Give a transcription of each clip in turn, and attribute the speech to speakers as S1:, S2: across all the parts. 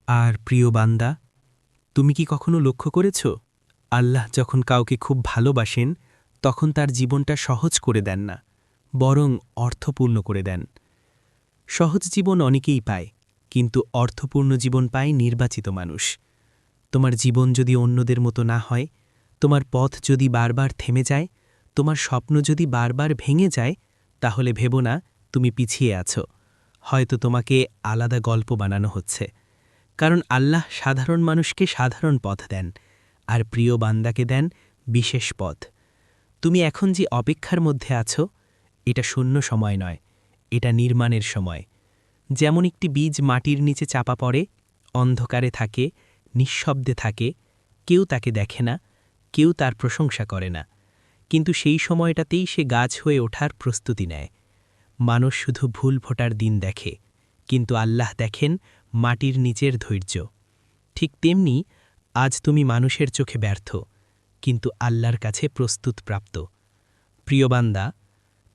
S1: আর প্রিয় বান্দা, তুমি কি কখনো লক্ষ্য করেছ আল্লাহ যখন কাউকে খুব ভালোবাসেন তখন তার জীবনটা সহজ করে দেন না, বরং অর্থপূর্ণ করে দেন। সহজ জীবন অনেকেই পায়, কিন্তু অর্থপূর্ণ জীবন পায় নির্বাচিত মানুষ। তোমার জীবন যদি অন্যদের মতো না হয়, তোমার পথ যদি বারবার থেমে যায়, তোমার স্বপ্ন যদি বারবার ভেঙে যায়, তাহলে ভেবো না তুমি পিছিয়ে আছো। হয়তো তোমাকে আলাদা গল্প বানানো হচ্ছে। কারণ আল্লাহ সাধারণ মানুষকে সাধারণ পথ দেন, আর প্রিয় বান্দাকে দেন বিশেষ পথ। তুমি এখন যে অপেক্ষার মধ্যে আছো, এটা শূন্য সময় নয়, এটা নির্মাণের সময়। যেমন একটি বীজ মাটির নিচে চাপা পড়ে, অন্ধকারে থাকে, নিঃশব্দে থাকে, কেউ তাকে দেখে না, কেউ তার প্রশংসা করে না, কিন্তু সেই সময়টাতেই সে গাছ হয়ে ওঠার প্রস্তুতি নেয়। মানুষ শুধু ভুল ফোটার দিন দেখে, কিন্তু আল্লাহ দেখেন মাটির নিচের ধৈর্য। ঠিক তেমনি আজ তুমি মানুষের চোখে ব্যর্থ, কিন্তু আল্লাহর কাছে প্রস্তুত প্রাপ্ত। প্রিয় বান্দা,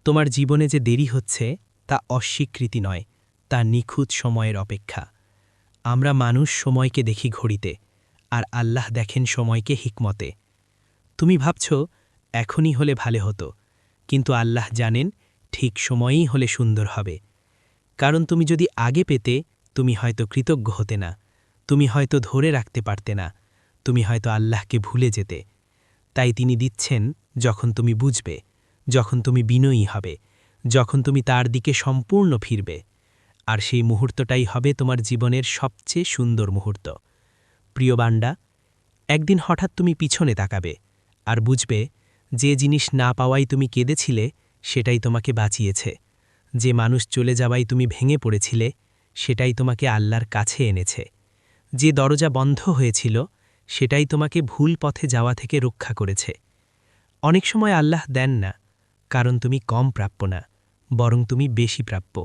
S1: তোমার জীবনে যে দেরি হচ্ছে তা অস্বীকৃতি নয়, তা নিখুঁত সময়ের অপেক্ষা। আমরা মানুষ সময়কে দেখি ঘড়িতে, আর আল্লাহ দেখেন সময়কে হিকমতে। তুমি ভাবছ এখনই হলে ভালো হতো, কিন্তু আল্লাহ জানেন ঠিক সময়েই হলে সুন্দর হবে। কারণ তুমি যদি আগে পেতে, তুমি হয়তো কৃতজ্ঞ হতে না, তুমি হয়তো ধরে রাখতে পারতে না, তুমি হয়তো আল্লাহকে ভুলে যেতে। তাই তিনি দিচ্ছেন যখন তুমি বুঝবে, যখন তুমি বিনয়ী হবে, যখন তুমি তার দিকে সম্পূর্ণ ফিরবে। আর সেই মুহূর্তটাই হবে তোমার জীবনের সবচেয়ে সুন্দর মুহূর্ত। প্রিয় বান্দা, একদিন হঠাৎ তুমি পিছনে তাকাবে, আর বুঝবে যে জিনিস না পাওয়াই তুমি কেঁদেছিলে সেটাই তোমাকে বাঁচিয়েছে। যে মানুষ চলে যাওয়াই তুমি ভেঙে পড়েছিলে সেটাই তোমাকে আল্লাহর কাছে এনেছে। যে দরজা বন্ধ হয়েছিল সেটাই তোমাকে ভুল পথে যাওয়া থেকে রক্ষা করেছে। অনেক সময় আল্লাহ দেন না, কারণ তুমি কম প্রাপ্য না, বরং তুমি বেশি প্রাপ্য।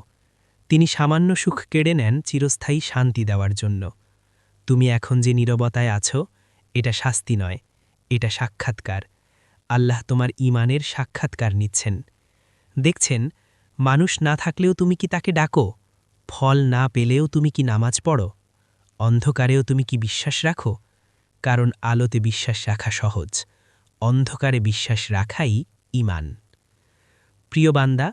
S1: তিনি সামান্য সুখ কেড়ে নেন চিরস্থায়ী শান্তি দেওয়ার জন্য। তুমি এখন যে নীরবতায় আছো, এটা শাস্তি নয়, এটা সাক্ষাৎকার। আল্লাহ তোমার ঈমানের সাক্ষাৎকার নিচ্ছেন। দেখছেন, মানুষ না থাকলেও তুমি কি তাকে ডাকো? ফল না পেলেও তুমি কি নামাজ পড়ো? অন্ধকারেও তুমি কি বিশ্বাস রাখো? কারণ আলোতে বিশ্বাস রাখা সহজ, অন্ধকারে বিশ্বাস রাখাই ঈমান। প্রিয় বান্দা,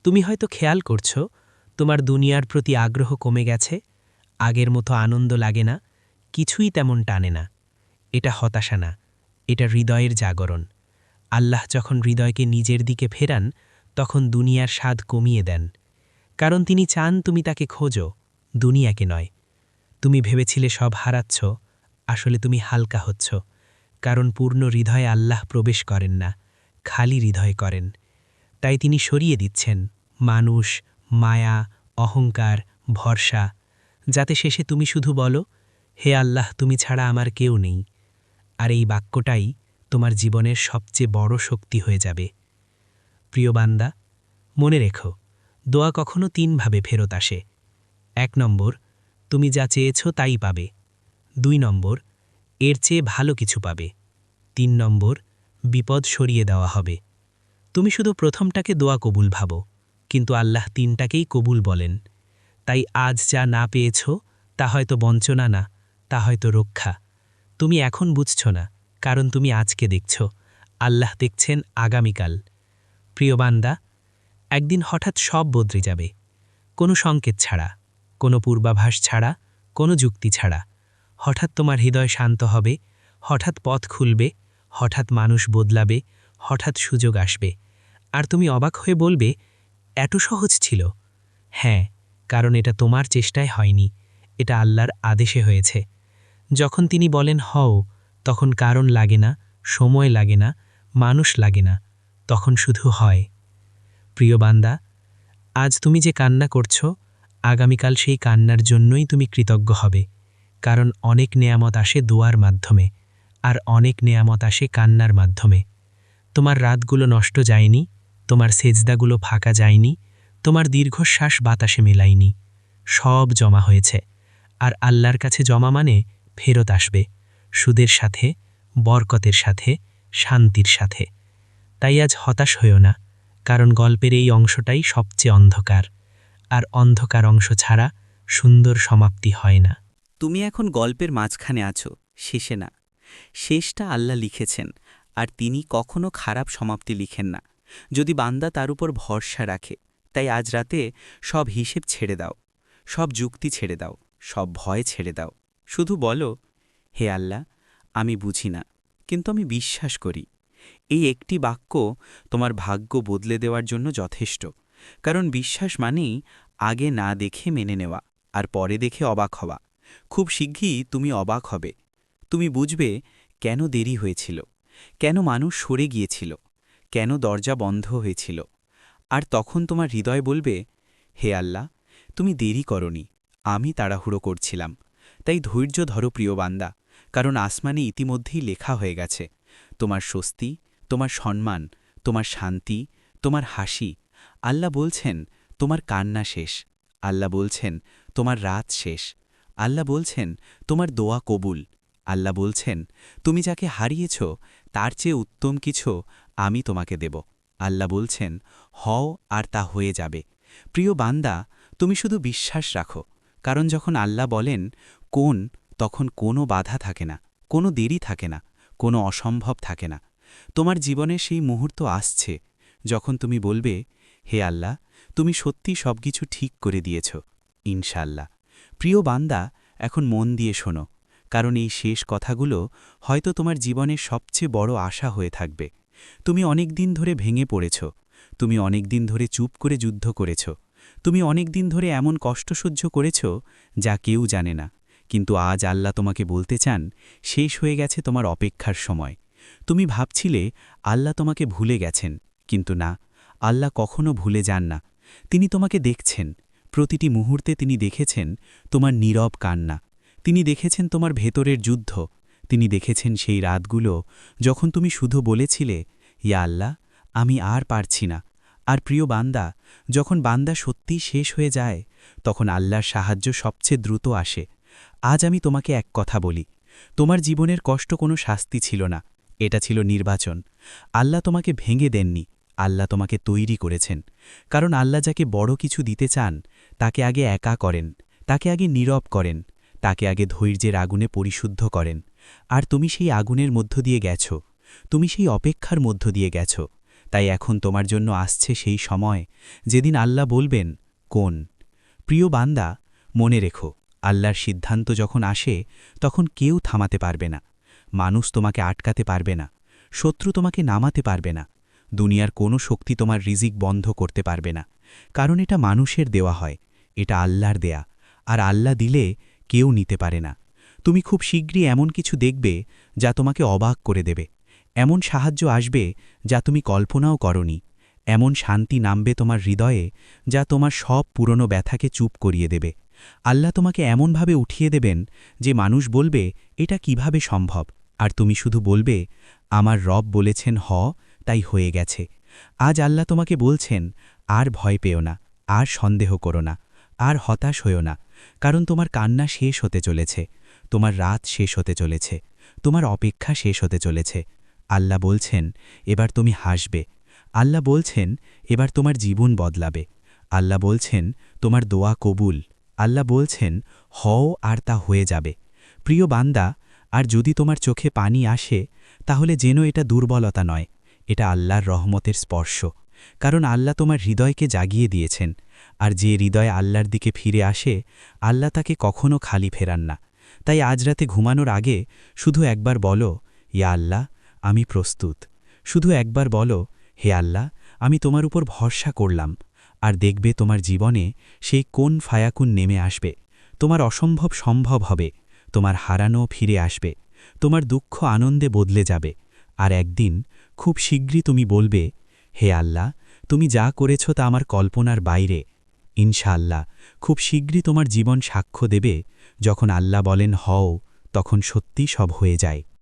S1: তুমি হয়তো খেয়াল করছো তোমার দুনিয়ার প্রতি আগ্রহ কমে গেছে, আগের মতো আনন্দ লাগে না, কিছুই তেমন টানে না। এটা হতাশা না, এটা হৃদয়ের জাগরণ। আল্লাহ যখন হৃদয়কে নিজের দিকে ফেরান, তখন দুনিয়ার স্বাদ কমিয়ে দেন। কারণ তিনি চান তুমি তাকে খোঁজো, দুনিয়াকে নয়। তুমি ভেবেছিলে সব হারাচ্ছ, আসলে তুমি হালকা হচ্ছ। কারণ পূর্ণ হৃদয়ে আল্লাহ প্রবেশ করেন না, খালি হৃদয় করেন। তাই তিনি সরিয়ে দিচ্ছেন মানুষ, মায়া, অহংকার, ভরসা, যাতে শেষে তুমি শুধু বলো, হে আল্লাহ, তুমি ছাড়া আমার কেউ নেই। আর এই বাক্যটাই তোমার জীবনের সবচেয়ে বড় শক্তি হয়ে যাবে। প্রিয় বান্দা, মনে রেখো, দোয়া কখনো তিনভাবে ফেরত আসে। 1 নম্বর, তুমি যা চেয়েছ তাই পাবে। 2 নম্বর, এর চেয়ে ভালো কিছু পাবে। 3 নম্বর, বিপদ সরিয়ে দেওয়া হবে। তুমি শুধু প্রথমটাকে দোয়া কবুল ভাবো, কিন্তু আল্লাহ তিনটাকেই কবুল বলেন। তাই আজ যা না পেয়েছ তা হয়তো বঞ্চনা না, তা হয়তো রক্ষা। তুমি এখন বুঝছ না, কারণ তুমি আজকে দেখছ, আল্লাহ দেখছেন আগামীকাল। প্রিয় বান্দা, একদিন হঠাৎ সব বদলে যাবে, কোনো সংকেত ছাড়া, কোনো পূর্বাভাস ছাড়া, কোনো যুক্তি ছাড়া। হঠাৎ তোমার হৃদয় শান্ত হবে, হঠাৎ পথ খুলবে, হঠাৎ মানুষ বদলাবে, হঠাৎ সুযোগ আসবে। আর তুমি অবাক হয়ে বলবে, এত সহজ ছিল? হ্যাঁ, কারণ এটা তোমার চেষ্টায় হয়নি, এটা আল্লাহর আদেশে হয়েছে। যখন তিনি বলেন হও, তখন কারণ লাগে না, সময় লাগে না, মানুষ লাগে না, তখন শুধু হয়। প্রিয় বান্দা, আজ তুমি যে কান্না করছো, আগামীকাল সেই কান্নার জন্যই তুমি কৃতজ্ঞ হবে। কারণ অনেক নেয়ামত আসে দোয়ার মাধ্যমে, আর অনেক নেয়ামত আসে কান্নার মাধ্যমে। তোমার রাতগুলো নষ্ট যায়নি, তোমার সেজদাগুলো ফাঁকা যায়নি, তোমার দীর্ঘশ্বাস বাতাসে মেলায়নি। সব জমা হয়েছে, আর আল্লাহর কাছে জমা মানে ফেরত আসবে, সুদের সাথে, বরকতের সাথে, শান্তির সাথে। তাই আজ হতাশ হইও না, কারণ গল্পের এই অংশটাই সবচেয়ে অন্ধকার, আর অন্ধকার অংশ ছাড়া সুন্দর সমাপ্তি হয় না।
S2: তুমি এখন গল্পের মাঝখানে আছো, শেষে না। শেষটা আল্লাহ লিখেছেন, আর তিনি কখনো খারাপ সমাপ্তি লিখেন না, যদি বান্দা তার উপর ভরসা রাখে। তাই আজ রাতে সব হিসেব ছেড়ে দাও, সব যুক্তি ছেড়ে দাও, সব ভয় ছেড়ে দাও। শুধু বলো, হে আল্লাহ, আমি বুঝি না, কিন্তু আমি বিশ্বাস করি। এই একটি বাক্য তোমার ভাগ্য বদলে দেওয়ার জন্য যথেষ্ট। কারণ বিশ্বাস মানেই আগে না দেখে মেনে নেওয়া, আর পরে দেখে অবাক হওয়া। খুব শিগগিরই তুমি অবাক হবে। তুমি বুঝবে কেন দেরি হয়েছিল, কেন মানুষ সরে গিয়েছিল, কেন দরজা বন্ধ হয়েছিল। আর তখন তোমার হৃদয় বলবে, হে আল্লাহ, তুমি দেরি করনি, আমি তাড়াহুড়ো করছিলাম। তাই ধৈর্য ধরো প্রিয় বান্দা, কারণ আসমানে ইতিমধ্যেই লেখা হয়ে গেছে তোমার স্বস্তি, তোমার সম্মান, তোমার শান্তি, তোমার হাসি। আল্লাহ বলছেন তোমার কান্না শেষ। আল্লাহ বলছেন তোমার রাত শেষ। আল্লাহ বলছেন তোমার দোয়া কবুল। আল্লাহ বলছেন তুমি যাকে হারিয়েছ তার চেয়ে উত্তম কিছু আমি তোমাকে দেব। আল্লাহ বলছেন হও, আর তা হয়ে যাবে। প্রিয় বান্দা, তুমি শুধু বিশ্বাস রাখো, কারণ যখন আল্লাহ বলেন কোন, তখন কোনো বাধা থাকে না, কোনো দেরি থাকে না, কোনো অসম্ভব থাকে না। তোমার জীবনে সেই মুহূর্ত আসছে যখন তুমি বলবে, হে আল্লাহ, তুমি সত্যি সবকিছু ঠিক করে দিয়েছ, ইনশাআল্লাহ। প্রিয় বান্দা, এখন মন দিয়ে শোনো, কারণ এই শেষ কথাগুলো হয়তো তোমার জীবনের সবচেয়ে বড় আশা হয়ে থাকবে। তুমি অনেক দিন ধরে ভেঙে পড়েছ, তুমি অনেক দিন ধরে চুপ করে যুদ্ধ করেছ, তুমি অনেক দিন ধরে এমন কষ্ট সহ্য করেছ যা কেউ জানে না। কিন্তু আজ আল্লাহ তোমাকে বলতে চান, শেষ হয়ে গেছে তোমার অপেক্ষার সময়। তুমি ভাবছিলে আল্লাহ তোমাকে ভুলে গেছেন, কিন্তু না, আল্লাহ কখনো ভুলে যান না। তিনি তোমাকে দেখছেন, প্রতিটি মুহূর্তে তিনি দেখেছেন তোমার নীরব কান্না, তিনি দেখেছেন তোমার ভেতরের যুদ্ধ, তিনি দেখেছেন সেই রাতগুলো যখন তুমি শুধু বলেছিলে, ইয়া আল্লাহ, আমি আর পারছি না। আর প্রিয় বান্দা, যখন বান্দা সত্যি শেষ হয়ে যায়, তখন আল্লাহর সাহায্য সবচেয়ে দ্রুত আসে। আজ আমি তোমাকে এক কথা বলি, তোমার জীবনের কষ্ট কোনো শাস্তি ছিল না, এটা ছিল নির্বাচন। আল্লাহ তোমাকে ভেঙে দেননি, আল্লাহ তোমাকে তৈরি করেছেন। কারণ আল্লাহ যাকে বড় কিছু দিতে চান তাকে আগে একা করেন, তাকে আগে নীরব করেন, তাকে আগে ধৈর্যের আগুনে পরিশুদ্ধ করেন। আর তুমি সেই আগুনের মধ্য দিয়ে গেছ, তুমি সেই অপেক্ষার মধ্য দিয়ে গেছ। তাই এখন তোমার জন্য আসছে সেই সময় যেদিন আল্লাহ বলবেন কোন। প্রিয় বান্দা, মনে রেখো, আল্লাহর সিদ্ধান্ত যখন আসে তখন কেউ থামাতে পারবে না। মানুষ তোমাকে আটকাতে পারবে না, শত্রু তোমাকে নামাতে পারবে না, দুনিয়ার কোনো শক্তি তোমার রিজিক বন্ধ করতে পারবে না। কারণ এটা মানুষের দেওয়া হয়, এটা আল্লাহর দেয়া, আর আল্লাহ দিলে কেউ নিতে পারে না। তুমি খুব শীঘ্রই এমন কিছু দেখবে যা তোমাকে অবাক করে দেবে। এমন সাহায্য আসবে যা তুমি কল্পনাও করনি। এমন শান্তি নামবে তোমার হৃদয়ে যা তোমার সব পুরনো ব্যথাকে চুপ করিয়ে দেবে। আল্লাহ তোমাকে এমনভাবে উঠিয়ে দেবেন যে মানুষ বলবে এটা কিভাবে সম্ভব, আর তুমি শুধু বলবে আমার রব বলেছেন তাই হয়ে গেছে। আজ আল্লাহ তোমাকে বলছেন আর ভয় পেও না, আর সন্দেহ করো না, আর হতাশ হইও না, কারণ তোমার কান্না শেষ হতে চলেছে, তোমার রাত শেষ হতে চলেছে, তোমার অপেক্ষা শেষ হতে চলেছে। আল্লাহ বলছেন এবার তুমি হাসবে। আল্লাহ বলছেন এবার তোমার জীবন বদলাবে। আল্লাহ বলছেন তোমার দোয়া কবুল। আল্লাহ বলছেন হও, আর তা হয়ে যাবে। প্রিয় বান্দা, আর যদি তোমার চোখে পানি আসে তাহলে যেন এটা দুর্বলতা নয়, এটা আল্লাহর রহমতের স্পর্শ। কারণ আল্লাহ তোমার হৃদয়কে জাগিয়ে দিয়েছেন, আর যে হৃদয় আল্লাহর দিকে ফিরে আসে আল্লাহ তাকে কখনো খালি ফেরান না। তাই আজ রাতে ঘুমানোর আগে শুধু একবার বলো, ইয়া আল্লাহ, আমি প্রস্তুত। শুধু একবার বলো, হে আল্লাহ, আমি তোমার উপর ভরসা করলাম। আর দেখবে তোমার জীবনে সেই কোন ফায়াকুন নেমে আসবে, তোমার অসম্ভব সম্ভব হবে, তোমার হারানো ফিরে আসবে, তোমার দুঃখ আনন্দে বদলে যাবে। আর একদিন খুব শীঘ্রই তুমি বলবে, হে আল্লাহ, তুমি যা করেছ তা আমার কল্পনার বাইরে। ইনশাআল্লাহ খুব শীঘ্রই তোমার জীবন সাক্ষ্য দেবে, যখন আল্লাহ বলেন হও, তখন সত্যি সব হয়ে যায়।